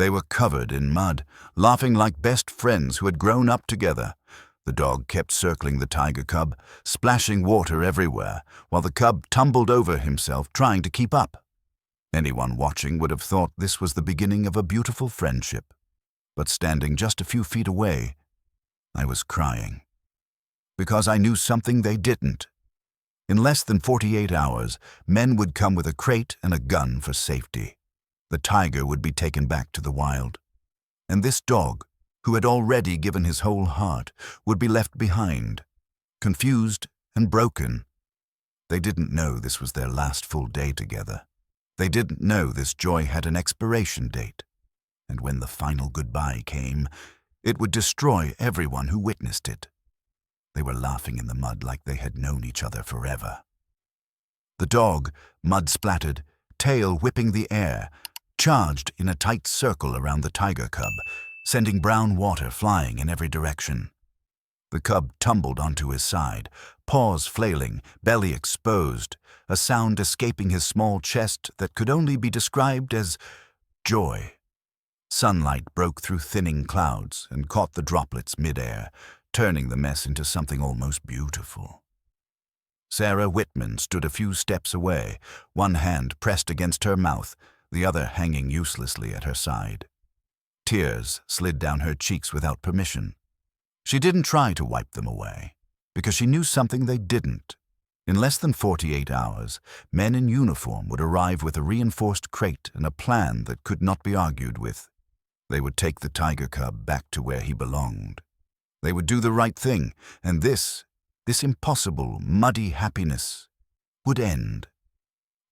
They were covered in mud, laughing like best friends who had grown up together. The dog kept circling the tiger cub, splashing water everywhere, while the cub tumbled over himself trying to keep up. Anyone watching would have thought this was the beginning of a beautiful friendship. But standing just a few feet away, I was crying. Because I knew something they didn't. In less than 48 hours, men would come with a crate and a gun for safety. The tiger would be taken back to the wild. And this dog, who had already given his whole heart, would be left behind, confused and broken. They didn't know this was their last full day together. They didn't know this joy had an expiration date. And when the final goodbye came, it would destroy everyone who witnessed it. They were laughing in the mud like they had known each other forever. The dog, mud-splattered, tail whipping the air, charged in a tight circle around the tiger cub, sending brown water flying in every direction. The cub tumbled onto his side, paws flailing, belly exposed, a sound escaping his small chest that could only be described as joy. Sunlight broke through thinning clouds and caught the droplets mid-air, turning the mess into something almost beautiful. Sarah Whitman stood a few steps away, one hand pressed against her mouth, the other hanging uselessly at her side. Tears slid down her cheeks without permission. She didn't try to wipe them away, because she knew something they didn't. In less than 48 hours, men in uniform would arrive with a reinforced crate and a plan that could not be argued with. They would take the tiger cub back to where he belonged. They would do the right thing, and this impossible, muddy happiness would end.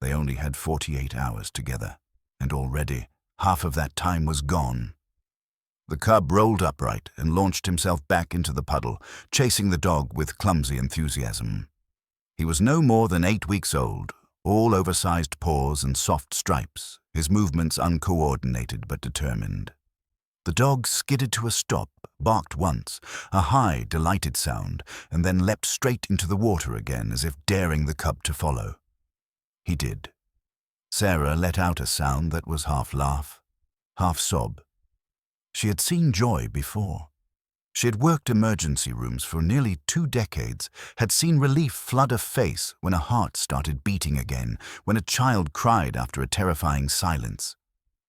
They only had 48 hours together, and already half of that time was gone. The cub rolled upright and launched himself back into the puddle, chasing the dog with clumsy enthusiasm. He was no more than 8 weeks old, all oversized paws and soft stripes, his movements uncoordinated but determined. The dog skidded to a stop, barked once, a high, delighted sound, and then leapt straight into the water again as if daring the cub to follow. He did. Sarah let out a sound that was half laugh, half sob. She had seen joy before. She had worked emergency rooms for nearly 2 decades, had seen relief flood a face when a heart started beating again, when a child cried after a terrifying silence.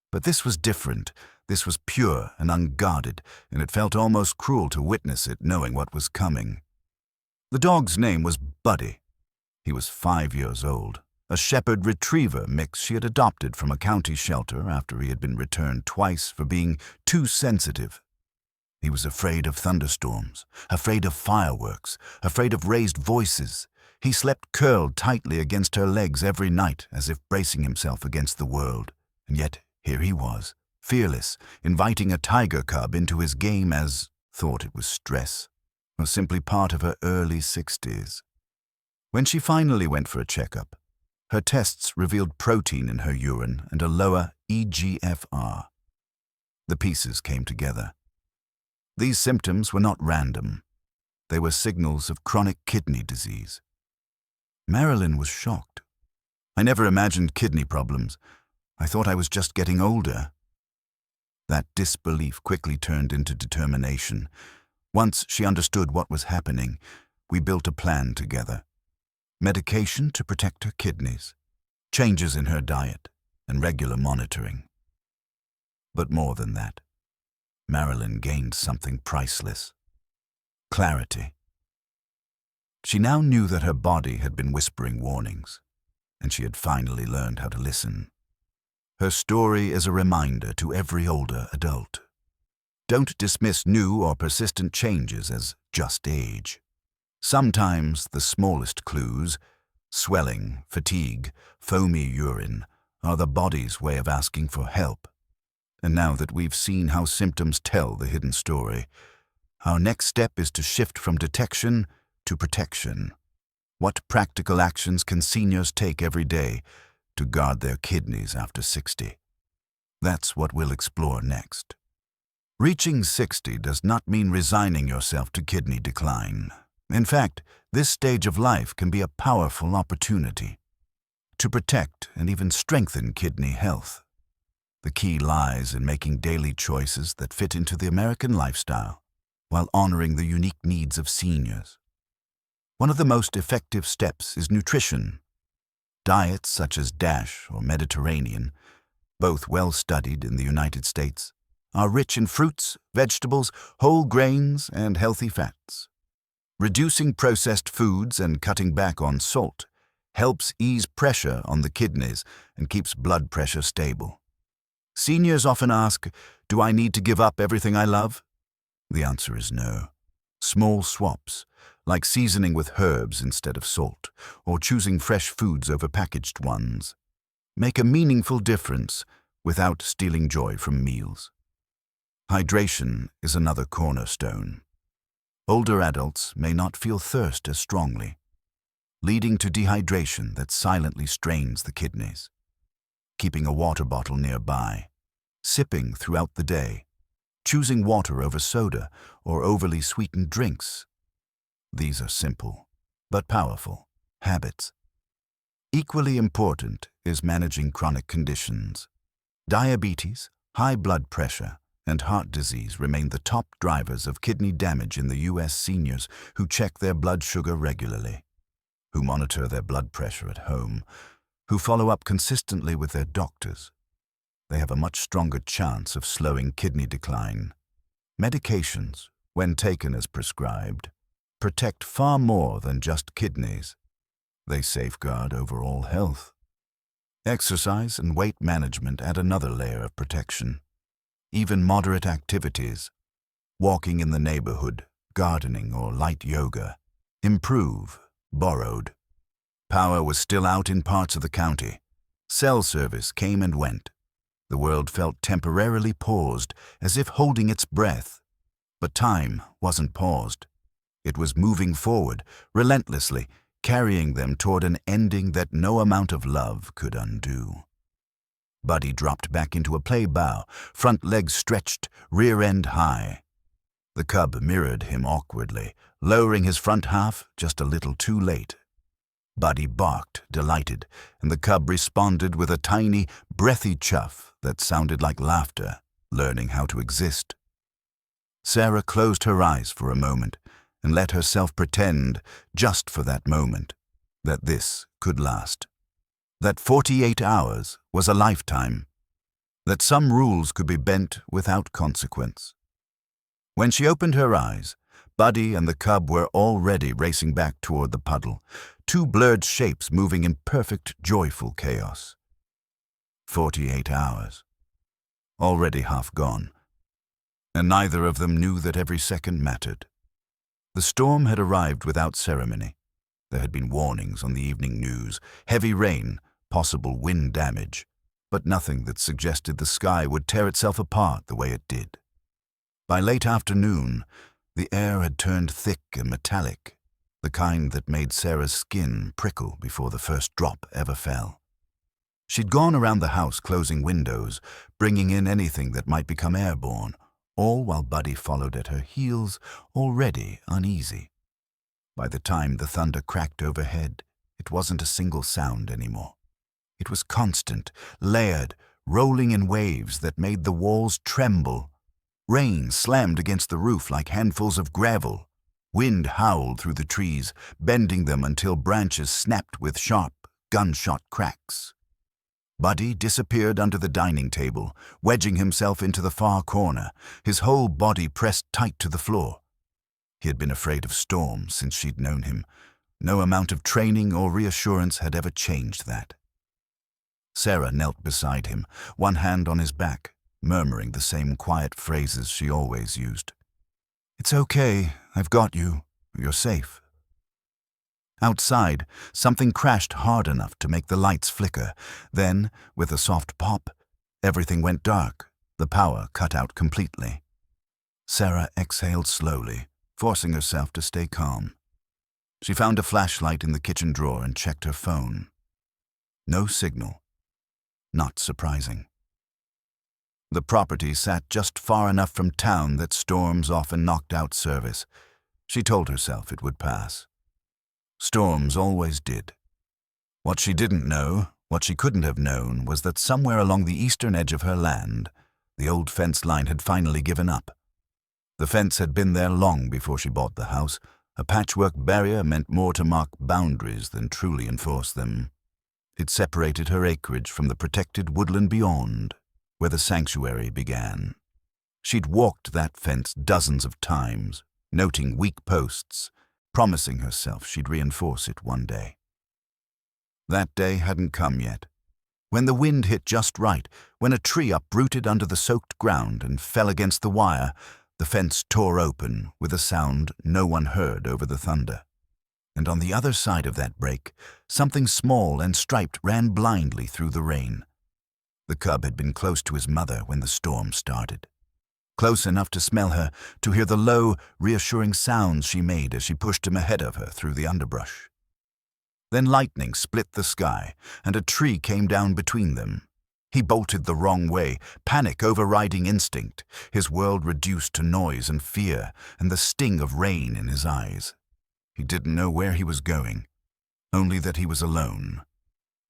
But this was different. This was pure and unguarded, and it felt almost cruel to witness it, knowing what was coming. The dog's name was Buddy. He was 5 years old, a shepherd retriever mix she had adopted from a county shelter after he had been returned twice for being too sensitive. He was afraid of thunderstorms, afraid of fireworks, afraid of raised voices. He slept curled tightly against her legs every night, as if bracing himself against the world. And yet here he was, fearless, inviting a tiger cub into his game as thought it was stress, or simply part of her early 60s. When she finally went for a checkup, her tests revealed protein in her urine and a lower EGFR. The pieces came together. These symptoms were not random. They were signals of chronic kidney disease. Marilyn was shocked. I never imagined kidney problems. I thought I was just getting older. That disbelief quickly turned into determination. Once she understood what was happening, we built a plan together. Medication to protect her kidneys, changes in her diet, and regular monitoring. But more than that, Marilyn gained something priceless: clarity. She now knew that her body had been whispering warnings, and she had finally learned how to listen. Her story is a reminder to every older adult. Don't dismiss new or persistent changes as just age. Sometimes the smallest clues, swelling, fatigue, foamy urine, are the body's way of asking for help. And now that we've seen how symptoms tell the hidden story, our next step is to shift from detection to protection. What practical actions can seniors take every day to guard their kidneys after 60? That's what we'll explore next. Reaching 60 does not mean resigning yourself to kidney decline. In fact, this stage of life can be a powerful opportunity to protect and even strengthen kidney health. The key lies in making daily choices that fit into the American lifestyle, while honoring the unique needs of seniors. One of the most effective steps is nutrition. Diets such as DASH or Mediterranean, both well studied in the United States, are rich in fruits, vegetables, whole grains, and healthy fats. Reducing processed foods and cutting back on salt helps ease pressure on the kidneys and keeps blood pressure stable. Seniors often ask, "Do I need to give up everything I love?" The answer is no. Small swaps, like seasoning with herbs instead of salt, or choosing fresh foods over packaged ones, make a meaningful difference without stealing joy from meals. Hydration is another cornerstone. Older adults may not feel thirst as strongly, leading to dehydration that silently strains the kidneys. Keeping a water bottle nearby, sipping throughout the day, choosing water over soda or overly sweetened drinks. These are simple, but powerful, habits. Equally important is managing chronic conditions. Diabetes, high blood pressure, and heart disease remain the top drivers of kidney damage in the U.S. seniors who check their blood sugar regularly, who monitor their blood pressure at home, who follow up consistently with their doctors. They have a much stronger chance of slowing kidney decline. Medications, when taken as prescribed, protect far more than just kidneys. They safeguard overall health. Exercise and weight management add another layer of protection. Even moderate activities, walking in the neighborhood, gardening, or light yoga, improve. Borrowed. Power was still out in parts of the county. Cell service came and went. The world felt temporarily paused, as if holding its breath. But time wasn't paused. It was moving forward, relentlessly, carrying them toward an ending that no amount of love could undo. Buddy dropped back into a play bow, front legs stretched, rear end high. The cub mirrored him awkwardly, lowering his front half just a little too late. Buddy barked, delighted, and the cub responded with a tiny, breathy chuff that sounded like laughter, learning how to exist. Sarah closed her eyes for a moment and let herself pretend, just for that moment, that this could last. That 48 hours was a lifetime. That some rules could be bent without consequence. When she opened her eyes, Buddy and the cub were already racing back toward the puddle, two blurred shapes moving in perfect, joyful chaos. 48 hours. Already half gone. And neither of them knew that every second mattered. The storm had arrived without ceremony. There had been warnings on the evening news, heavy rain, possible wind damage, but nothing that suggested the sky would tear itself apart the way it did. By late afternoon, the air had turned thick and metallic, the kind that made Sarah's skin prickle before the first drop ever fell. She'd gone around the house closing windows, bringing in anything that might become airborne, all while Buddy followed at her heels, already uneasy. By the time the thunder cracked overhead, it wasn't a single sound anymore. It was constant, layered, rolling in waves that made the walls tremble. Rain slammed against the roof like handfuls of gravel. Wind howled through the trees, bending them until branches snapped with sharp, gunshot cracks. Buddy disappeared under the dining table, wedging himself into the far corner, his whole body pressed tight to the floor. He had been afraid of storms since she'd known him. No amount of training or reassurance had ever changed that. Sarah knelt beside him, one hand on his back, murmuring the same quiet phrases she always used. "It's okay, I've got you, you're safe." Outside, something crashed hard enough to make the lights flicker. Then, with a soft pop, everything went dark, the power cut out completely. Sarah exhaled slowly, forcing herself to stay calm. She found a flashlight in the kitchen drawer and checked her phone. No signal. Not surprising. The property sat just far enough from town that storms often knocked out service. She told herself it would pass. Storms always did. What she didn't know What she couldn't have known was that somewhere along the eastern edge of her land, the old fence line had finally given up. The fence had been there long before she bought the house. A patchwork barrier meant more to mark boundaries than truly enforce them. It separated her acreage from the protected woodland beyond, where the sanctuary began. She'd walked that fence dozens of times, noting weak posts, promising herself she'd reinforce it one day. That day hadn't come yet. When the wind hit just right, when a tree uprooted under the soaked ground and fell against the wire, the fence tore open with a sound no one heard over the thunder. And on the other side of that break, something small and striped ran blindly through the rain. The cub had been close to his mother when the storm started. Close enough to smell her, to hear the low, reassuring sounds she made as she pushed him ahead of her through the underbrush. Then lightning split the sky, and a tree came down between them. He bolted the wrong way, panic overriding instinct, his world reduced to noise and fear, and the sting of rain in his eyes. He didn't know where he was going, only that he was alone.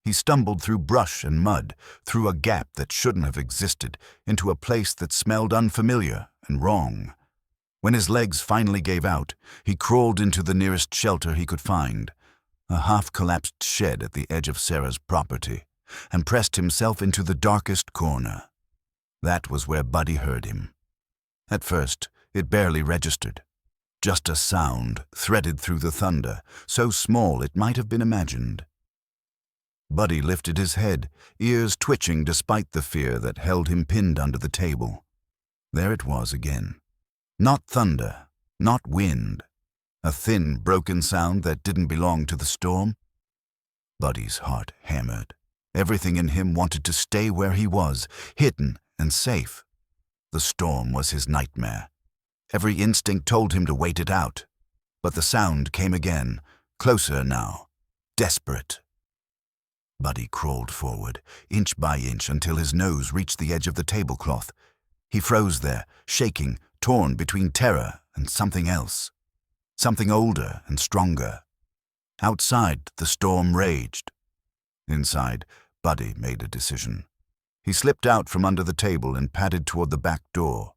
He stumbled through brush and mud, through a gap that shouldn't have existed, into a place that smelled unfamiliar and wrong. When his legs finally gave out, he crawled into the nearest shelter he could find, a half-collapsed shed at the edge of Sarah's property, and pressed himself into the darkest corner. That was where Buddy heard him. At first, it barely registered. Just a sound threaded through the thunder, so small it might have been imagined. Buddy lifted his head, ears twitching despite the fear that held him pinned under the table. There it was again. Not thunder, not wind. A thin, broken sound that didn't belong to the storm. Buddy's heart hammered. Everything in him wanted to stay where he was, hidden and safe. The storm was his nightmare. Every instinct told him to wait it out. But the sound came again, closer now, desperate. Buddy crawled forward, inch by inch, until his nose reached the edge of the tablecloth. He froze there, shaking, torn between terror and something else. Something older and stronger. Outside, the storm raged. Inside, Buddy made a decision. He slipped out from under the table and padded toward the back door.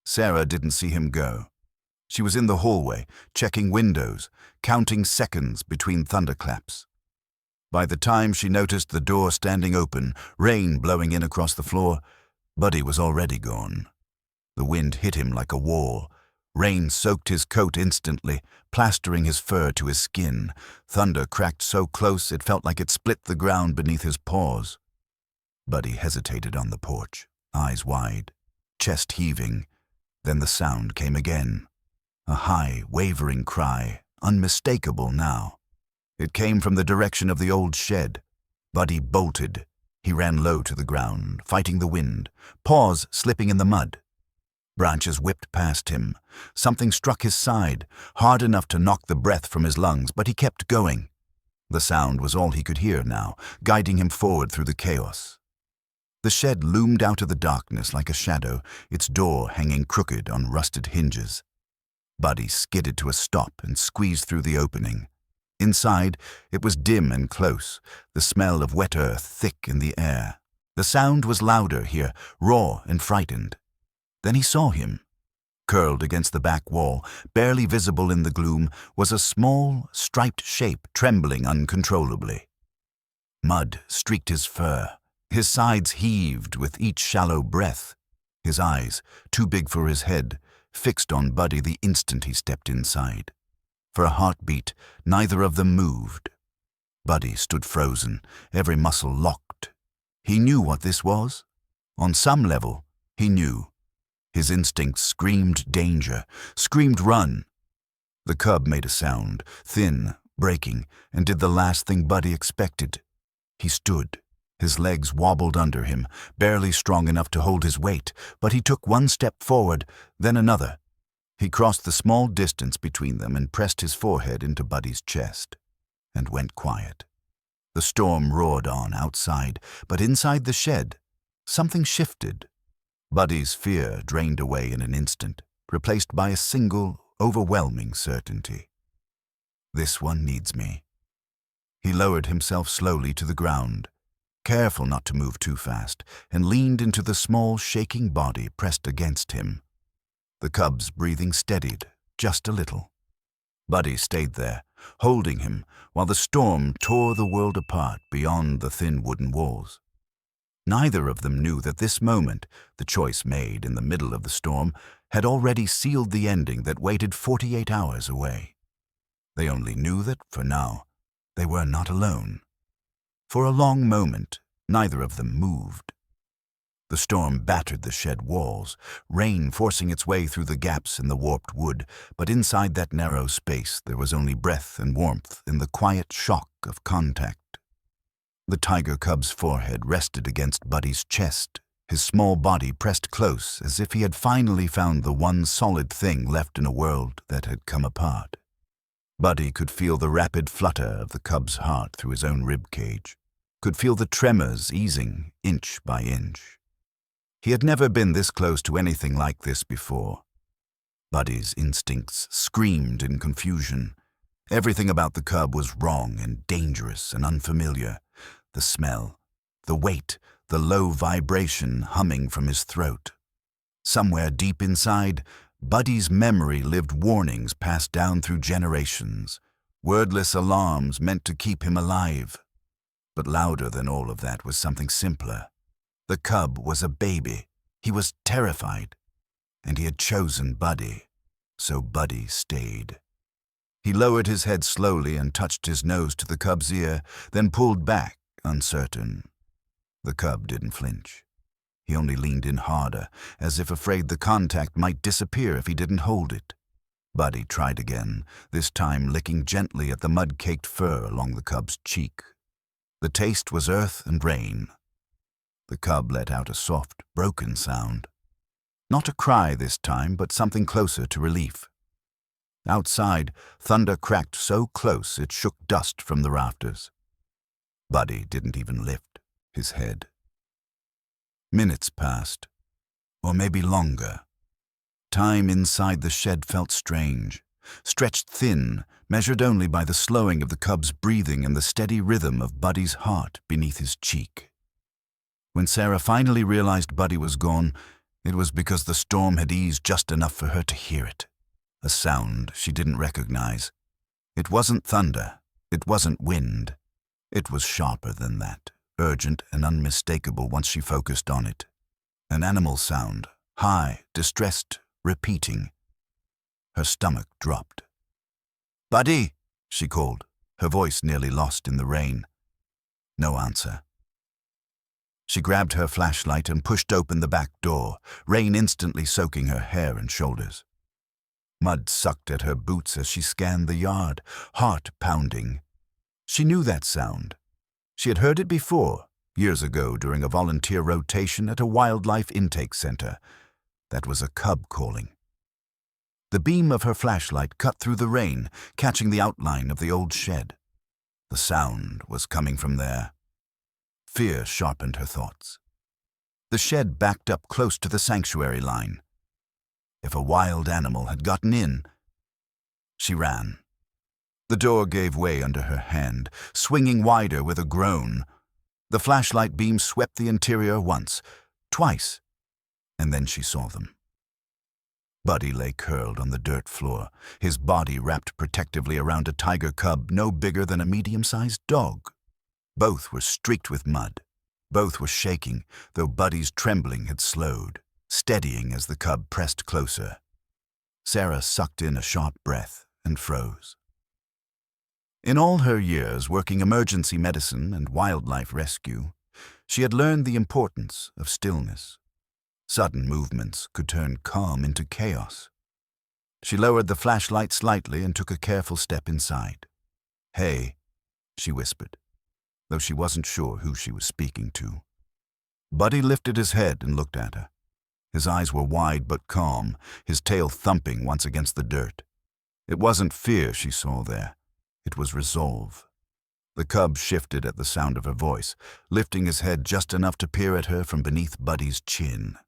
Sarah didn't see him go. She was in the hallway, checking windows, counting seconds between thunderclaps. By the time she noticed the door standing open, rain blowing in across the floor, Buddy was already gone. The wind hit him like a wall. Rain soaked his coat instantly, plastering his fur to his skin. Thunder cracked so close it felt like it split the ground beneath his paws. Buddy hesitated on the porch, eyes wide, chest heaving. Then the sound came again. A high, wavering cry, unmistakable now. It came from the direction of the old shed. Buddy bolted. He ran low to the ground, fighting the wind, paws slipping in the mud. Branches whipped past him. Something struck his side, hard enough to knock the breath from his lungs, but he kept going. The sound was all he could hear now, guiding him forward through the chaos. The shed loomed out of the darkness like a shadow, its door hanging crooked on rusted hinges. Buddy skidded to a stop and squeezed through the opening. Inside, it was dim and close, the smell of wet earth thick in the air. The sound was louder here, raw and frightened. Then he saw him. Curled against the back wall, barely visible in the gloom, was a small, striped shape trembling uncontrollably. Mud streaked his fur. His sides heaved with each shallow breath. His eyes, too big for his head, fixed on Buddy the instant he stepped inside. For a heartbeat, neither of them moved. Buddy stood frozen, every muscle locked. He knew what this was. On some level, he knew. His instincts screamed danger, screamed run. The cub made a sound, thin, breaking, and did the last thing Buddy expected. He stood. His legs wobbled under him, barely strong enough to hold his weight, but he took one step forward, then another. He crossed the small distance between them and pressed his forehead into Buddy's chest, and went quiet. The storm roared on outside, but inside the shed, something shifted. Buddy's fear drained away in an instant, replaced by a single, overwhelming certainty. This one needs me. He lowered himself slowly to the ground, careful not to move too fast, and leaned into the small, shaking body pressed against him. The cub's breathing steadied, just a little. Buddy stayed there, holding him, while the storm tore the world apart beyond the thin wooden walls. Neither of them knew that this moment, the choice made in the middle of the storm, had already sealed the ending that waited 48 hours away. They only knew that, for now, they were not alone. For a long moment, neither of them moved. The storm battered the shed walls, rain forcing its way through the gaps in the warped wood, but inside that narrow space there was only breath and warmth in the quiet shock of contact. The tiger cub's forehead rested against Buddy's chest, his small body pressed close as if he had finally found the one solid thing left in a world that had come apart. Buddy could feel the rapid flutter of the cub's heart through his own rib cage, could feel the tremors easing inch by inch. He had never been this close to anything like this before. Buddy's instincts screamed in confusion. Everything about the cub was wrong and dangerous and unfamiliar. The smell, the weight, the low vibration humming from his throat. Somewhere deep inside, Buddy's memory lived warnings passed down through generations, wordless alarms meant to keep him alive. But louder than all of that was something simpler. The cub was a baby. He was terrified. And he had chosen Buddy, so Buddy stayed. He lowered his head slowly and touched his nose to the cub's ear, then pulled back, uncertain. The cub didn't flinch. He only leaned in harder, as if afraid the contact might disappear if he didn't hold it. Buddy tried again, this time licking gently at the mud-caked fur along the cub's cheek. The taste was earth and rain. The cub let out a soft, broken sound. Not a cry this time, but something closer to relief. Outside, thunder cracked so close it shook dust from the rafters. Buddy didn't even lift his head. Minutes passed, or maybe longer. Time inside the shed felt strange, stretched thin, measured only by the slowing of the cub's breathing and the steady rhythm of Buddy's heart beneath his cheek. When Sarah finally realized Buddy was gone, it was because the storm had eased just enough for her to hear it. A sound she didn't recognize. It wasn't thunder. It wasn't wind. It was sharper than that, urgent and unmistakable once she focused on it. An animal sound, high, distressed, repeating. Her stomach dropped. "Buddy," she called, her voice nearly lost in the rain. No answer. She grabbed her flashlight and pushed open the back door, rain instantly soaking her hair and shoulders. Mud sucked at her boots as she scanned the yard, heart pounding. She knew that sound. She had heard it before, years ago during a volunteer rotation at a wildlife intake center. That was a cub calling. The beam of her flashlight cut through the rain, catching the outline of the old shed. The sound was coming from there. Fear sharpened her thoughts. The shed backed up close to the sanctuary line. If a wild animal had gotten in, she ran. The door gave way under her hand, swinging wider with a groan. The flashlight beam swept the interior once, twice, and then she saw them. Buddy lay curled on the dirt floor, his body wrapped protectively around a tiger cub no bigger than a medium-sized dog. Both were streaked with mud. Both were shaking, though Buddy's trembling had slowed, steadying as the cub pressed closer. Sarah sucked in a sharp breath and froze. In all her years working emergency medicine and wildlife rescue, she had learned the importance of stillness. Sudden movements could turn calm into chaos. She lowered the flashlight slightly and took a careful step inside. "Hey," she whispered, though she wasn't sure who she was speaking to. Buddy lifted his head and looked at her. His eyes were wide but calm, his tail thumping once against the dirt. It wasn't fear she saw there. It was resolve. The cub shifted at the sound of her voice, lifting his head just enough to peer at her from beneath Buddy's chin.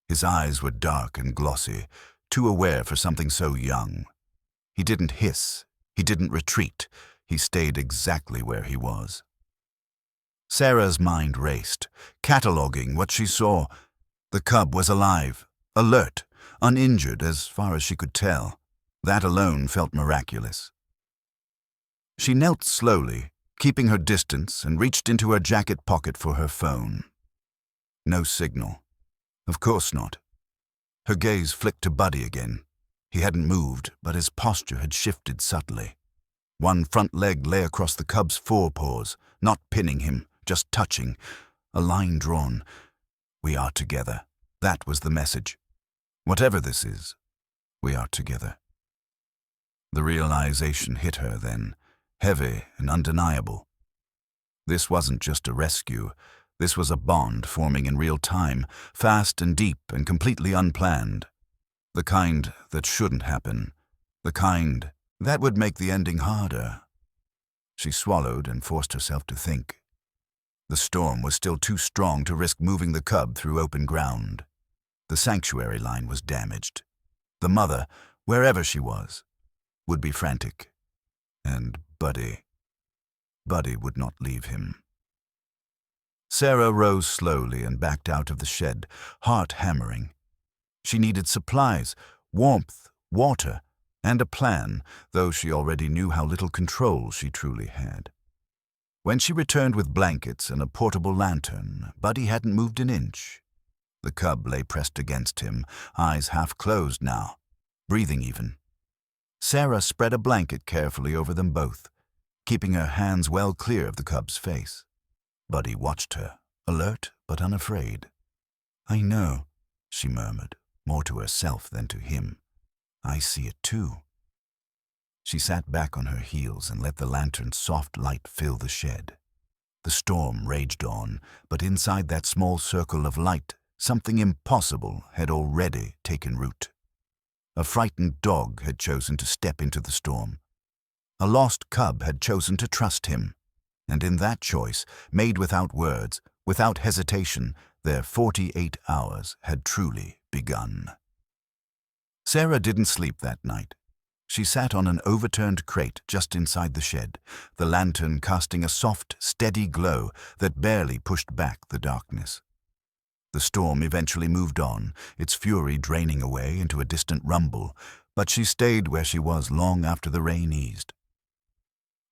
His eyes were dark and glossy, too aware for something so young. He didn't hiss. He didn't retreat. He stayed exactly where he was. Sarah's mind raced, cataloging what she saw. The cub was alive, alert, uninjured as far as she could tell. That alone felt miraculous. She knelt slowly, keeping her distance, and reached into her jacket pocket for her phone. No signal. Of course not. Her gaze flicked to Buddy again. He hadn't moved, but his posture had shifted subtly. One front leg lay across the cub's forepaws, not pinning him, just touching. A line drawn. We are together. That was the message. Whatever this is, we are together. The realization hit her then, heavy and undeniable. This wasn't just a rescue. This was a bond forming in real time, fast and deep and completely unplanned. The kind that shouldn't happen. The kind that would make the ending harder. She swallowed and forced herself to think. The storm was still too strong to risk moving the cub through open ground. The sanctuary line was damaged. The mother, wherever she was, would be frantic. And Buddy would not leave him. Sarah rose slowly and backed out of the shed, heart hammering. She needed supplies, warmth, water, and a plan, though she already knew how little control she truly had. When she returned with blankets and a portable lantern, Buddy hadn't moved an inch. The cub lay pressed against him, eyes half closed now, breathing even. Sarah spread a blanket carefully over them both, keeping her hands well clear of the cub's face. Buddy watched her, alert but unafraid. "I know," she murmured, more to herself than to him. "I see it too." She sat back on her heels and let the lantern's soft light fill the shed. The storm raged on, but inside that small circle of light, something impossible had already taken root. A frightened dog had chosen to step into the storm. A lost cub had chosen to trust him. And in that choice, made without words, without hesitation, their 48 hours had truly begun. Sarah didn't sleep that night. She sat on an overturned crate just inside the shed, the lantern casting a soft, steady glow that barely pushed back the darkness. The storm eventually moved on, its fury draining away into a distant rumble, but she stayed where she was long after the rain eased.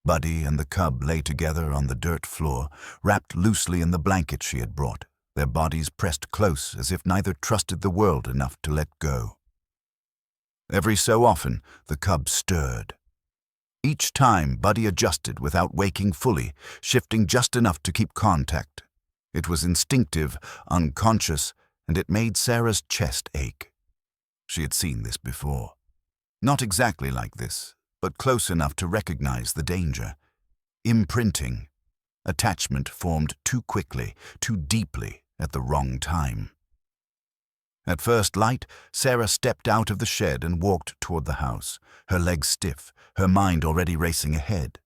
Buddy and the cub lay together on the dirt floor, wrapped loosely in the blanket she had brought, their bodies pressed close as if neither trusted the world enough to let go. Every so often, the cub stirred. Each time, Buddy adjusted without waking fully, shifting just enough to keep contact. It was instinctive, unconscious, and it made Sarah's chest ache. She had seen this before. Not exactly like this, but close enough to recognize the danger. Imprinting. Attachment formed too quickly, too deeply, at the wrong time. At first light, Sarah stepped out of the shed and walked toward the house, her legs stiff, her mind already racing ahead.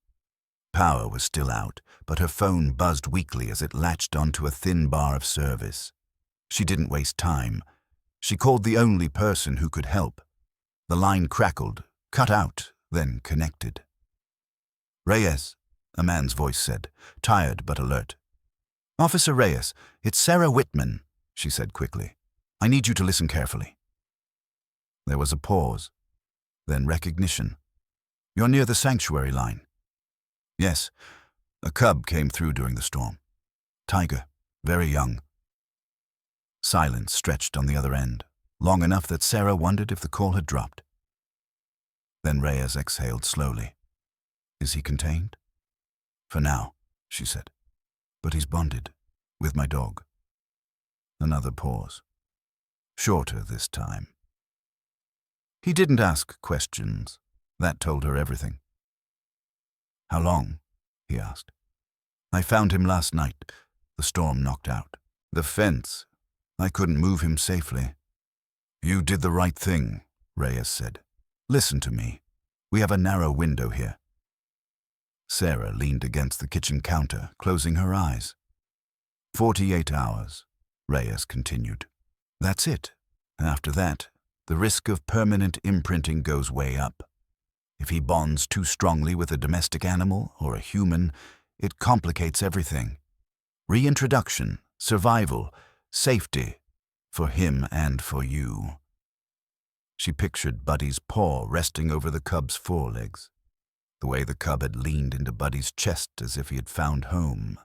Power was still out, but her phone buzzed weakly as it latched onto a thin bar of service. She didn't waste time. She called the only person who could help. The line crackled, cut out, then connected. "Reyes," a man's voice said, tired but alert. "Officer Reyes, it's Sarah Whitman," she said quickly. "I need you to listen carefully." There was a pause, then recognition. "You're near the sanctuary line." "Yes, a cub came through during the storm. Tiger, very young." Silence stretched on the other end, long enough that Sarah wondered if the call had dropped. Then Reyes exhaled slowly. "Is he contained?" "For now," she said. "But he's bonded, with my dog." Another pause. Shorter this time. He didn't ask questions. That told her everything. "How long?" he asked. "I found him last night. The storm knocked out. The fence. I couldn't move him safely." "You did the right thing," Reyes said. "Listen to me. We have a narrow window here." Sarah leaned against the kitchen counter, closing her eyes. 48 hours, Reyes continued. "That's it. After that, the risk of permanent imprinting goes way up. If he bonds too strongly with a domestic animal or a human, it complicates everything. Reintroduction, survival, safety, for him and for you. She pictured Buddy's paw resting over the cub's forelegs, the way the cub had leaned into Buddy's chest as if he had found home.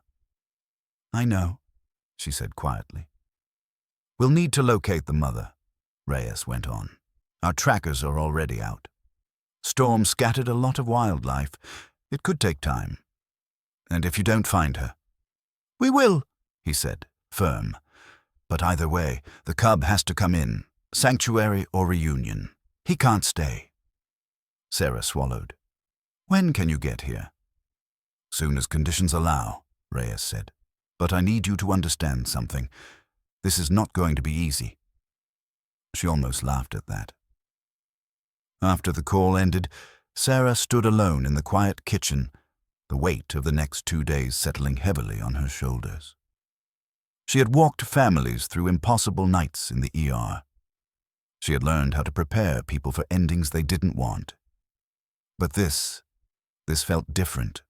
"I know," she said quietly. "We'll need to locate the mother," Reyes went on. "Our trackers are already out. Storm scattered a lot of wildlife. It could take time. And if you don't find her—" "We will," he said, firm. "But either way, the cub has to come in, sanctuary or reunion. He can't stay." Sarah swallowed. "When can you get here?" "Soon as conditions allow," Reyes said. "But I need you to understand something. This is not going to be easy." She almost laughed at that. After the call ended, Sarah stood alone in the quiet kitchen, the weight of the next 2 days settling heavily on her shoulders. She had walked families through impossible nights in the ER. She had learned how to prepare people for endings they didn't want. But this felt different,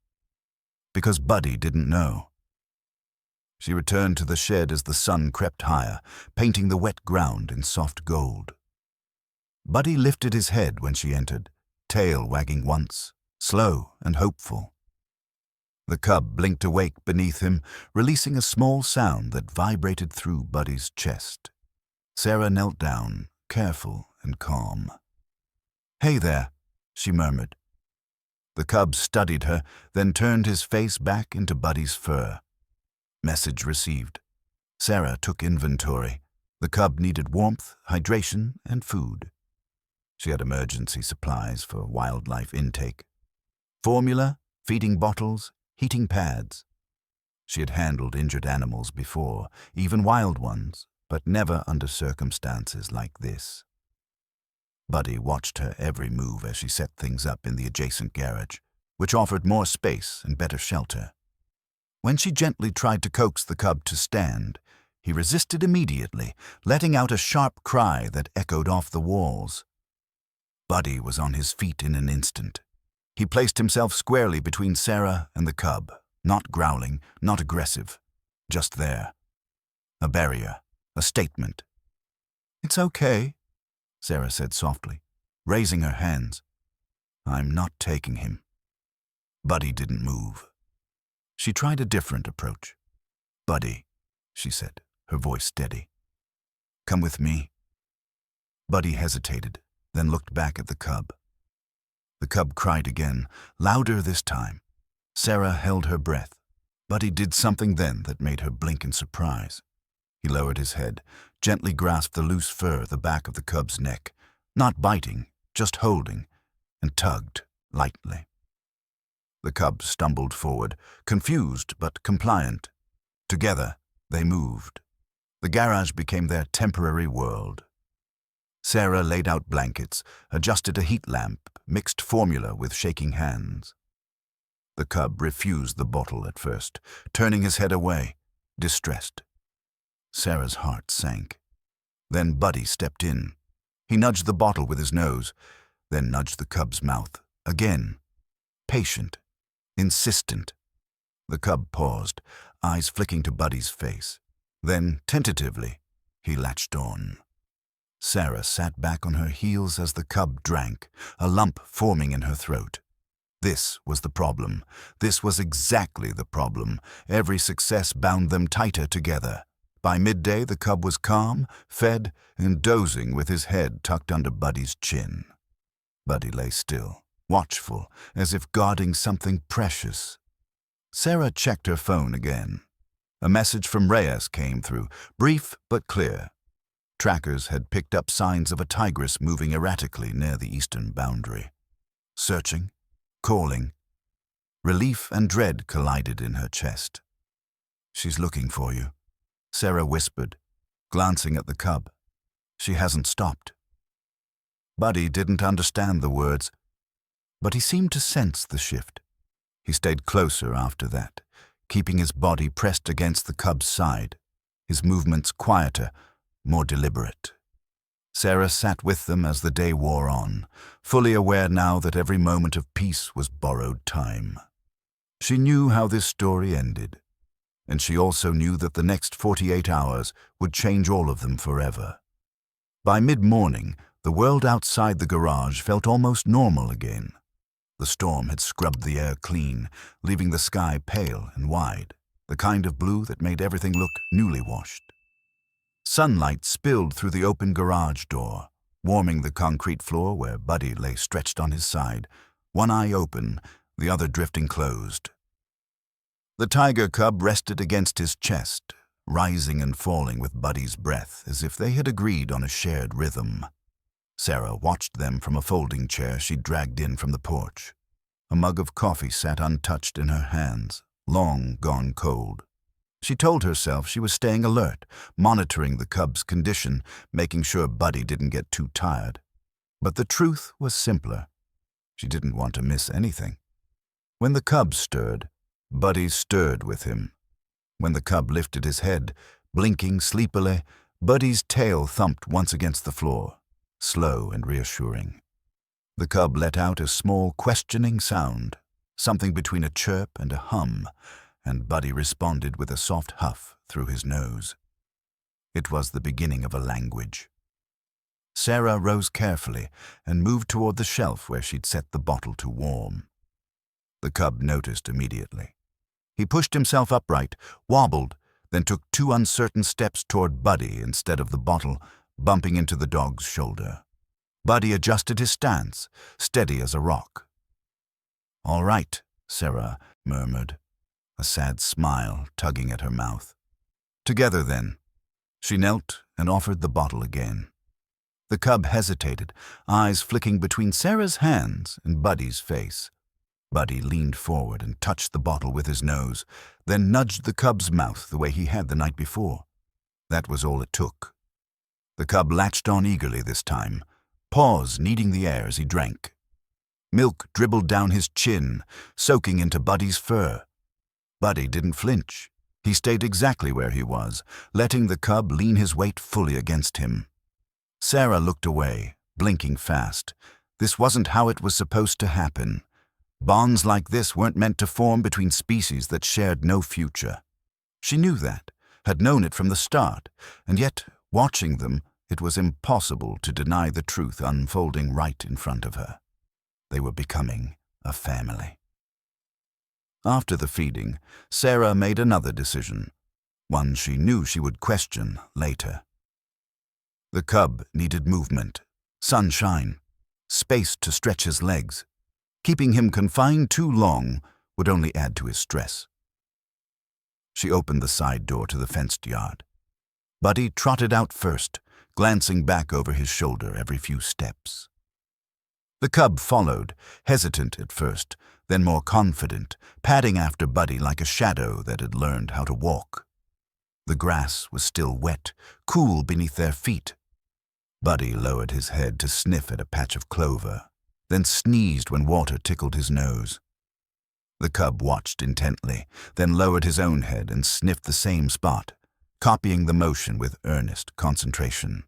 because Buddy didn't know. She returned to the shed as the sun crept higher, painting the wet ground in soft gold. Buddy lifted his head when she entered, tail wagging once, slow and hopeful. The cub blinked awake beneath him, releasing a small sound that vibrated through Buddy's chest. Sarah knelt down, careful and calm. "Hey there," she murmured. The cub studied her, then turned his face back into Buddy's fur. Message received. Sarah took inventory. The cub needed warmth, hydration, and food. She had emergency supplies for wildlife intake. Formula, feeding bottles, heating pads. She had handled injured animals before, even wild ones, but never under circumstances like this. Buddy watched her every move as she set things up in the adjacent garage, which offered more space and better shelter. When she gently tried to coax the cub to stand, he resisted immediately, letting out a sharp cry that echoed off the walls. Buddy was on his feet in an instant. He placed himself squarely between Sarah and the cub, not growling, not aggressive, just there. A barrier, a statement. "It's okay," Sarah said softly, raising her hands. "I'm not taking him." Buddy didn't move. She tried a different approach. "Buddy," she said, her voice steady. "Come with me." Buddy hesitated, then looked back at the cub. The cub cried again, louder this time. Sarah held her breath. Buddy did something then that made her blink in surprise. He lowered his head, gently grasped the loose fur at the back of the cub's neck, not biting, just holding, and tugged lightly. The cub stumbled forward, confused but compliant. Together, they moved. The garage became their temporary world. Sarah laid out blankets, adjusted a heat lamp, mixed formula with shaking hands. The cub refused the bottle at first, turning his head away, distressed. Sarah's heart sank. Then Buddy stepped in. He nudged the bottle with his nose, then nudged the cub's mouth, again. Patient, insistent. The cub paused, eyes flicking to Buddy's face. Then, tentatively, he latched on. Sarah sat back on her heels as the cub drank, a lump forming in her throat. This was the problem. This was exactly the problem. Every success bound them tighter together. By midday, the cub was calm, fed, and dozing with his head tucked under Buddy's chin. Buddy lay still, watchful, as if guarding something precious. Sarah checked her phone again. A message from Reyes came through, brief but clear. Trackers had picked up signs of a tigress moving erratically near the eastern boundary. Searching, calling. Relief and dread collided in her chest. "She's looking for you," Sarah whispered, glancing at the cub. "She hasn't stopped." Buddy didn't understand the words, but he seemed to sense the shift. He stayed closer after that, keeping his body pressed against the cub's side, his movements quieter, more deliberate. Sarah sat with them as the day wore on, fully aware now that every moment of peace was borrowed time. She knew how this story ended. And she also knew that the next 48 hours would change all of them forever. By mid-morning, the world outside the garage felt almost normal again. The storm had scrubbed the air clean, leaving the sky pale and wide, the kind of blue that made everything look newly washed. Sunlight spilled through the open garage door, warming the concrete floor where Buddy lay stretched on his side, one eye open, the other drifting closed. The tiger cub rested against his chest, rising and falling with Buddy's breath as if they had agreed on a shared rhythm. Sarah watched them from a folding chair she'd dragged in from the porch. A mug of coffee sat untouched in her hands, long gone cold. She told herself she was staying alert, monitoring the cub's condition, making sure Buddy didn't get too tired. But the truth was simpler. She didn't want to miss anything. When the cub stirred, Buddy stirred with him. When the cub lifted his head, blinking sleepily, Buddy's tail thumped once against the floor, slow and reassuring. The cub let out a small questioning sound, something between a chirp and a hum, and Buddy responded with a soft huff through his nose. It was the beginning of a language. Sarah rose carefully and moved toward the shelf where she'd set the bottle to warm. The cub noticed immediately. He pushed himself upright, wobbled, then took 2 uncertain steps toward Buddy instead of the bottle, bumping into the dog's shoulder. Buddy adjusted his stance, steady as a rock. "All right," Sarah murmured, a sad smile tugging at her mouth. "Together, then." She knelt and offered the bottle again. The cub hesitated, eyes flicking between Sarah's hands and Buddy's face. Buddy leaned forward and touched the bottle with his nose, then nudged the cub's mouth the way he had the night before. That was all it took. The cub latched on eagerly this time, paws kneading the air as he drank. Milk dribbled down his chin, soaking into Buddy's fur. Buddy didn't flinch. He stayed exactly where he was, letting the cub lean his weight fully against him. Sarah looked away, blinking fast. This wasn't how it was supposed to happen. Bonds like this weren't meant to form between species that shared no future. She knew that, had known it from the start, and yet, watching them, it was impossible to deny the truth unfolding right in front of her. They were becoming a family. After the feeding, Sarah made another decision, one she knew she would question later. The cub needed movement, sunshine, space to stretch his legs. Keeping him confined too long would only add to his stress. She opened the side door to the fenced yard. Buddy trotted out first, glancing back over his shoulder every few steps. The cub followed, hesitant at first, then more confident, padding after Buddy like a shadow that had learned how to walk. The grass was still wet, cool beneath their feet. Buddy lowered his head to sniff at a patch of clover, then sneezed when water tickled his nose. The cub watched intently, then lowered his own head and sniffed the same spot, copying the motion with earnest concentration.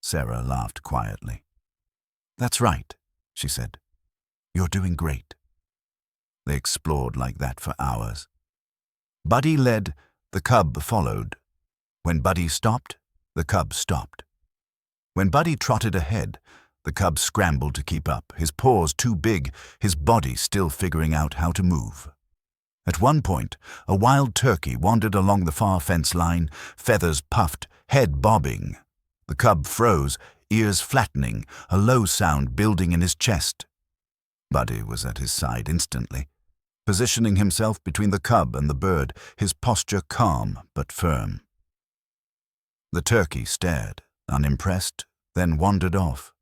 Sarah laughed quietly. "That's right," she said. "You're doing great." They explored like that for hours. Buddy led, the cub followed. When Buddy stopped, the cub stopped. When Buddy trotted ahead, the cub scrambled to keep up, his paws too big, his body still figuring out how to move. At one point, a wild turkey wandered along the far fence line, feathers puffed, head bobbing. The cub froze, ears flattening, a low sound building in his chest. Buddy was at his side instantly, positioning himself between the cub and the bird, his posture calm but firm. The turkey stared, unimpressed, then wandered off.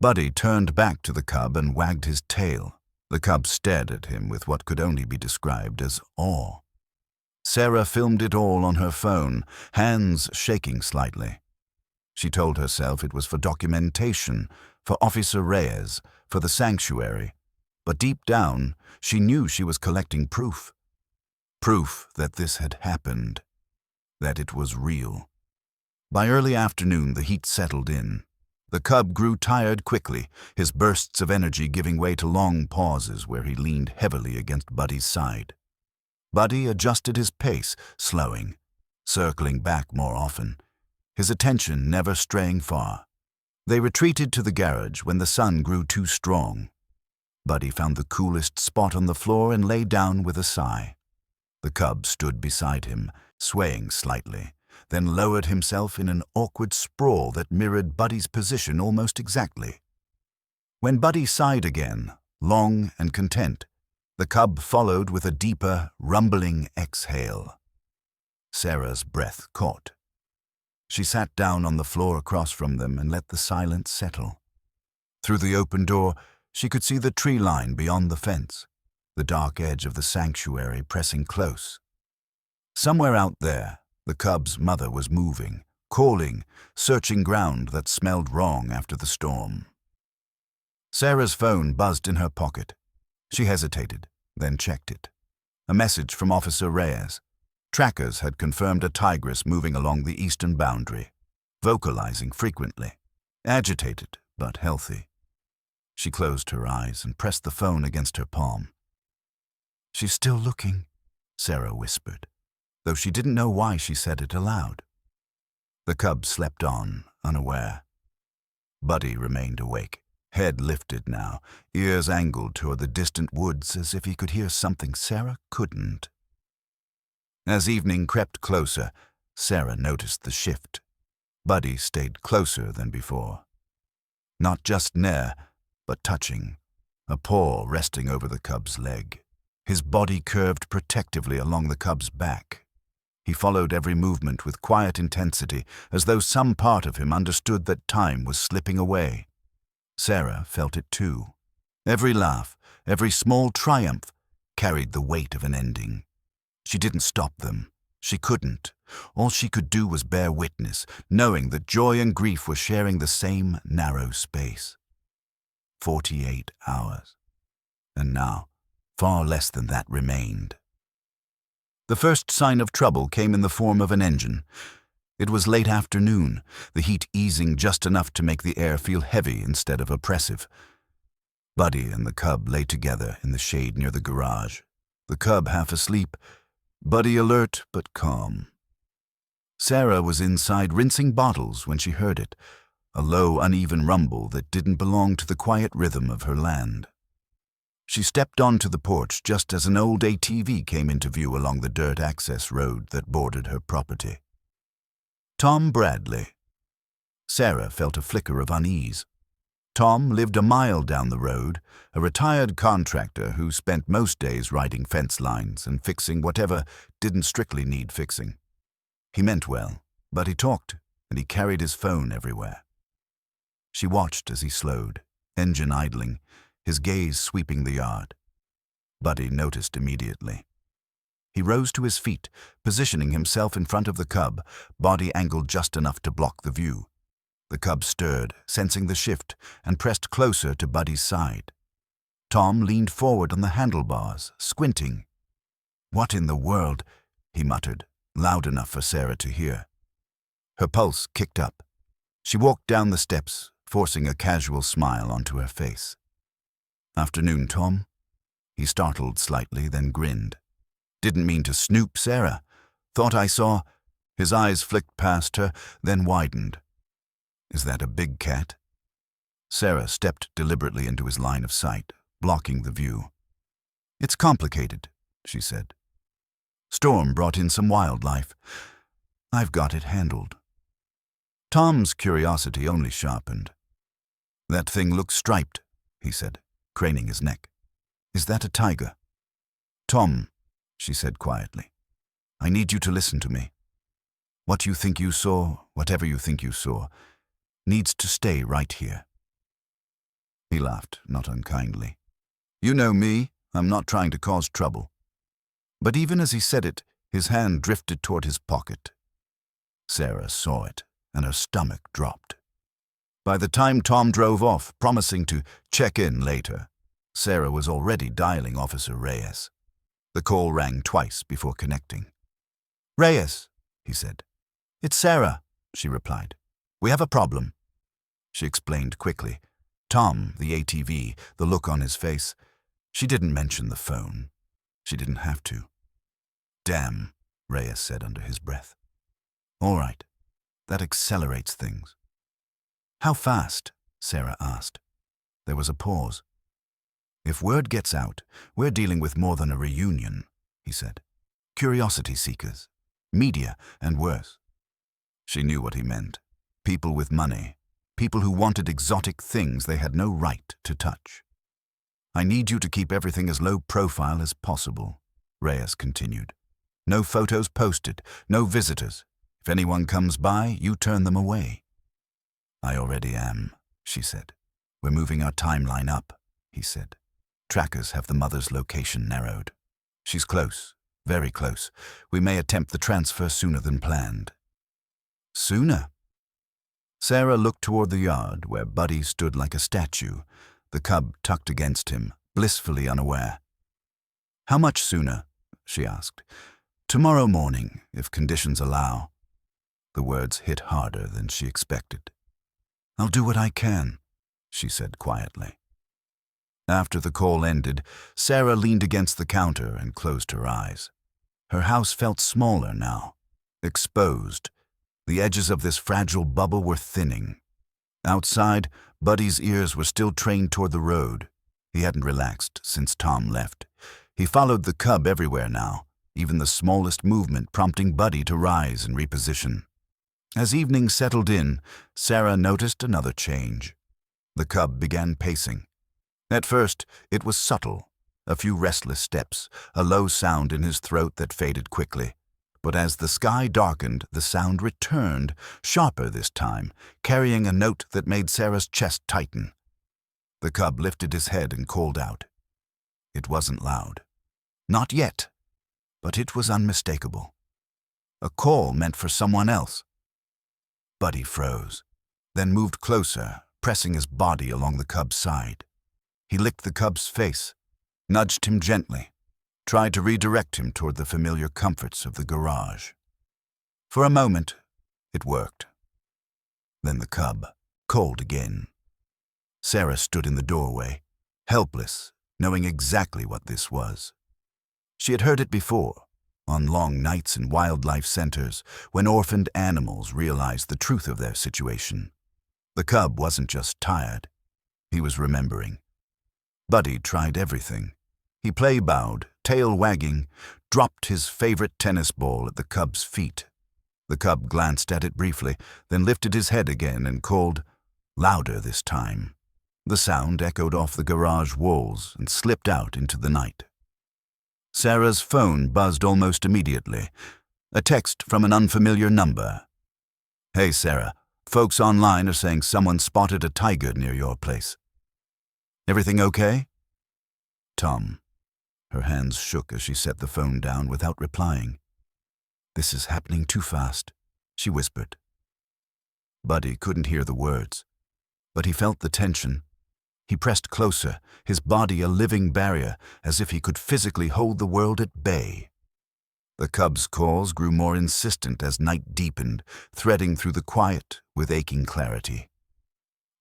Buddy turned back to the cub and wagged his tail. The cub stared at him with what could only be described as awe. Sarah filmed it all on her phone, hands shaking slightly. She told herself it was for documentation, for Officer Reyes, for the sanctuary. But deep down, she knew she was collecting proof. Proof that this had happened, that it was real. By early afternoon, the heat settled in. The cub grew tired quickly, his bursts of energy giving way to long pauses where he leaned heavily against Buddy's side. Buddy adjusted his pace, slowing, circling back more often, his attention never straying far. They retreated to the garage when the sun grew too strong. Buddy found the coolest spot on the floor and lay down with a sigh. The cub stood beside him, swaying slightly, then lowered himself in an awkward sprawl that mirrored Buddy's position almost exactly. When Buddy sighed again, long and content, the cub followed with a deeper, rumbling exhale. Sarah's breath caught. She sat down on the floor across from them and let the silence settle. Through the open door, she could see the tree line beyond the fence, the dark edge of the sanctuary pressing close. Somewhere out there, the cub's mother was moving, calling, searching ground that smelled wrong after the storm. Sarah's phone buzzed in her pocket. She hesitated, then checked it. A message from Officer Reyes. Trackers had confirmed a tigress moving along the eastern boundary, vocalizing frequently, agitated but healthy. She closed her eyes and pressed the phone against her palm. "She's still looking," Sarah whispered, though she didn't know why she said it aloud. The cub slept on, unaware. Buddy remained awake, head lifted now, ears angled toward the distant woods as if he could hear something Sarah couldn't. As evening crept closer, Sarah noticed the shift. Buddy stayed closer than before. Not just near, but touching, a paw resting over the cub's leg. His body curved protectively along the cub's back. He followed every movement with quiet intensity, as though some part of him understood that time was slipping away. Sarah felt it too. Every laugh, every small triumph, carried the weight of an ending. She didn't stop them. She couldn't. All she could do was bear witness, knowing that joy and grief were sharing the same narrow space. 48 hours. And now, far less than that remained. The first sign of trouble came in the form of an engine. It was late afternoon, the heat easing just enough to make the air feel heavy instead of oppressive. Buddy and the cub lay together in the shade near the garage. The cub half asleep, Buddy alert but calm. Sarah was inside rinsing bottles when she heard it, a low, uneven rumble that didn't belong to the quiet rhythm of her land. She stepped onto the porch just as an old ATV came into view along the dirt access road that bordered her property. Tom Bradley. Sarah felt a flicker of unease. Tom lived a mile down the road, a retired contractor who spent most days riding fence lines and fixing whatever didn't strictly need fixing. He meant well, but he talked, and he carried his phone everywhere. She watched as he slowed, engine idling, his gaze sweeping the yard. Buddy noticed immediately. He rose to his feet, positioning himself in front of the cub, body angled just enough to block the view. The cub stirred, sensing the shift, and pressed closer to Buddy's side. Tom leaned forward on the handlebars, squinting. "What in the world?" he muttered, loud enough for Sarah to hear. Her pulse kicked up. She walked down the steps, forcing a casual smile onto her face. "Afternoon, Tom." He startled slightly, then grinned. "Didn't mean to snoop, Sarah. Thought I saw—" His eyes flicked past her, then widened. "Is that a big cat?" Sarah stepped deliberately into his line of sight, blocking the view. "It's complicated," she said. "Storm brought in some wildlife. I've got it handled." Tom's curiosity only sharpened. "That thing looks striped," he said, craning his neck. "Is that a tiger?" "Tom," she said quietly, "I need you to listen to me. What you think you saw, whatever you think you saw, needs to stay right here." He laughed, not unkindly. "You know me, I'm not trying to cause trouble." But even as he said it, his hand drifted toward his pocket. Sarah saw it, and her stomach dropped. By the time Tom drove off, promising to check in later, Sarah was already dialing Officer Reyes. The call rang twice before connecting. "Reyes," he said. "It's Sarah," she replied. "We have a problem." She explained quickly. Tom, the ATV, the look on his face. She didn't mention the phone. She didn't have to. Damn, Reyes said under his breath. All right, that accelerates things. How fast? Sarah asked. There was a pause. If word gets out, we're dealing with more than a reunion, he said. Curiosity seekers, media, and worse. She knew what he meant. People with money. People who wanted exotic things they had no right to touch. I need you to keep everything as low profile as possible, Reyes continued. No photos posted, no visitors. If anyone comes by, you turn them away. I already am, she said. We're moving our timeline up, he said. Trackers have the mother's location narrowed. She's close, very close. We may attempt the transfer sooner than planned. Sooner? Sarah looked toward the yard where Buddy stood like a statue, the cub tucked against him, blissfully unaware. How much sooner? She asked. Tomorrow morning, if conditions allow. The words hit harder than she expected. I'll do what I can, she said quietly. After the call ended, Sarah leaned against the counter and closed her eyes. Her house felt smaller now, exposed. The edges of this fragile bubble were thinning. Outside, Buddy's ears were still trained toward the road. He hadn't relaxed since Tom left. He followed the cub everywhere now, even the smallest movement prompting Buddy to rise and reposition. As evening settled in, Sarah noticed another change. The cub began pacing. At first, it was subtle, a few restless steps, a low sound in his throat that faded quickly. But as the sky darkened, the sound returned, sharper this time, carrying a note that made Sarah's chest tighten. The cub lifted his head and called out. It wasn't loud. Not yet, but it was unmistakable. A call meant for someone else. Buddy froze, then moved closer, pressing his body along the cub's side. He licked the cub's face, nudged him gently, tried to redirect him toward the familiar comforts of the garage. For a moment, it worked. Then the cub called again. Sarah stood in the doorway, helpless, knowing exactly what this was. She had heard it before, on long nights in wildlife centers, when orphaned animals realized the truth of their situation. The cub wasn't just tired. He was remembering. Buddy tried everything. He play-bowed, tail wagging, dropped his favorite tennis ball at the cub's feet. The cub glanced at it briefly, then lifted his head again and called, louder this time. The sound echoed off the garage walls and slipped out into the night. Sarah's phone buzzed almost immediately. A text from an unfamiliar number. Hey, Sarah, folks online are saying someone spotted a tiger near your place. Everything okay? Tom. Her hands shook as she set the phone down without replying. This is happening too fast, she whispered. Buddy couldn't hear the words, but he felt the tension. He pressed closer, his body a living barrier, as if he could physically hold the world at bay. The cub's calls grew more insistent as night deepened, threading through the quiet with aching clarity.